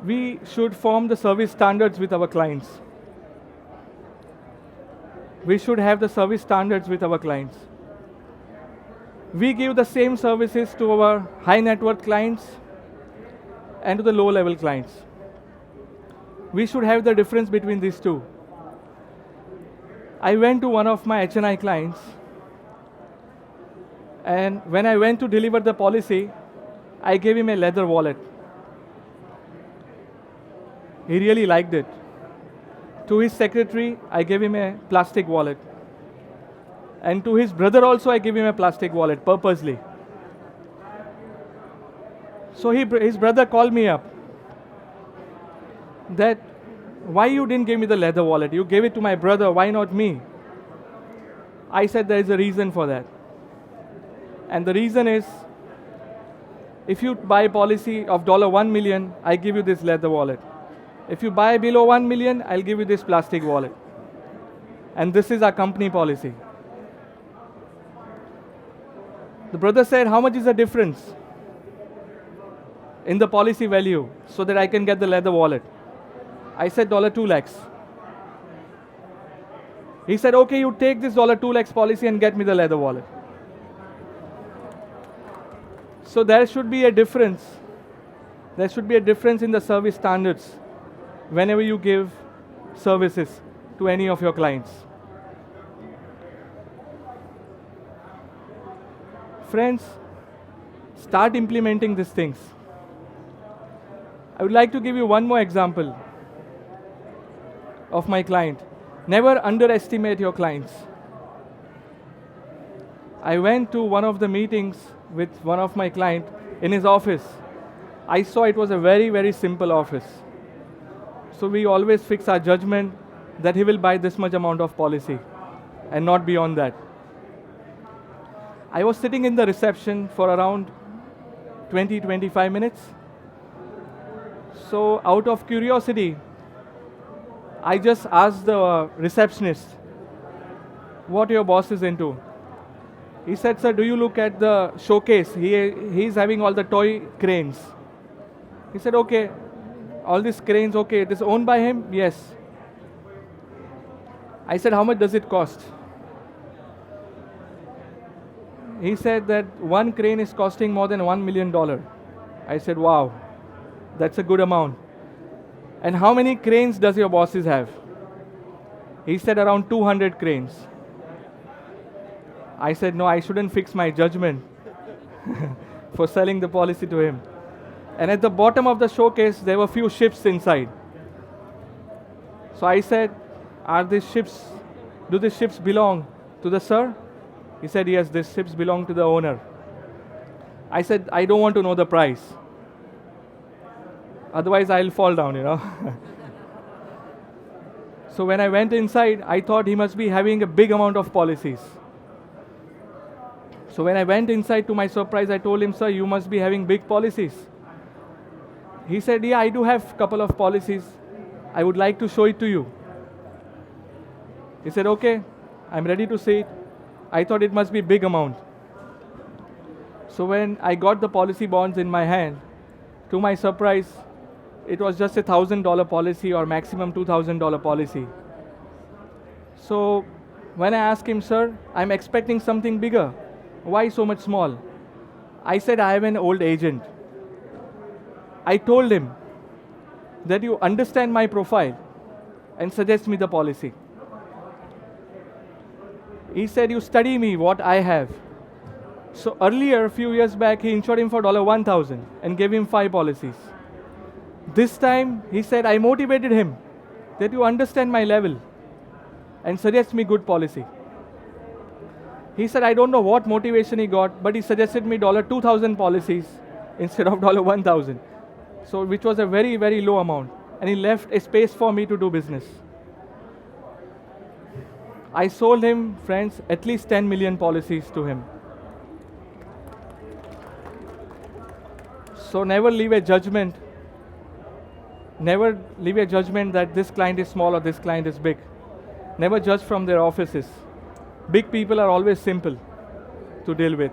we should form the service standards with our clients. We should have the service standards with our clients. We give the same services to our high net worth clients and to the low level clients. We should have the difference between these two. I went to one of my HNI clients, and when I went to deliver the policy, I gave him a leather wallet. He really liked it. To his secretary, I gave him a plastic wallet. And to his brother also, I gave him a plastic wallet, purposely. So his brother called me up that, why you didn't give me the leather wallet? You gave it to my brother, why not me? I said there is a reason for that. And the reason is, if you buy a policy of $1 million, I give you this leather wallet. If you buy below 1 million, I'll give you this plastic wallet. And this is our company policy. The brother said, how much is the difference in the policy value so that I can get the leather wallet? I said $2 lakhs. He said, okay, you take this $2 lakhs policy and get me the leather wallet. So there should be a difference. There should be a difference in the service standards whenever you give services to any of your clients. Friends, start implementing these things. I would like to give you one more example of my client. Never underestimate your clients. I went to one of the meetings with one of my clients in his office. I saw it was a very, very simple office. So we always fix our judgment that he will buy this much amount of policy and not beyond that. I was sitting in the reception for around 20-25 minutes. So out of curiosity, I just asked the receptionist, what your boss is into. He said, sir, do you look at the showcase? He's having all the toy cranes. He said, okay, all these cranes, okay, it is owned by him? Yes. I said, how much does it cost? He said that one crane is costing more than $1 million. I said, wow, that's a good amount. And how many cranes does your bosses have? He said around 200 cranes. I said, no, I shouldn't fix my judgment for selling the policy to him. And at the bottom of the showcase, there were few ships inside. So I said, do these ships belong to the sir? He said, yes, these ships belong to the owner. I said, I don't want to know the price. Otherwise, I'll fall down, you know. So when I went inside, I thought he must be having a big amount of policies. So when I went inside, to my surprise, I told him, sir, you must be having big policies. He said, yeah, I do have a couple of policies. I would like to show it to you. He said, okay, I'm ready to see it. I thought it must be a big amount. So when I got the policy bonds in my hand, to my surprise, it was just a $1,000 policy or maximum $2,000 policy. So when I asked him, sir, I'm expecting something bigger. Why so much small? I said, I am an old agent. I told him that you understand my profile and suggest me the policy. He said, you study me, what I have. So earlier, a few years back, he insured him for $1,000 and gave him 5 policies. This time, he said, I motivated him that you understand my level and suggest me good policy. He said, I don't know what motivation he got, but he suggested me $2,000 policies instead of $1,000. So which was a very, very low amount. And he left a space for me to do business. I sold him, friends, at least 10 million policies to him. So never leave a judgment. Never leave a judgment that this client is small or this client is big. Never judge from their offices. Big people are always simple to deal with.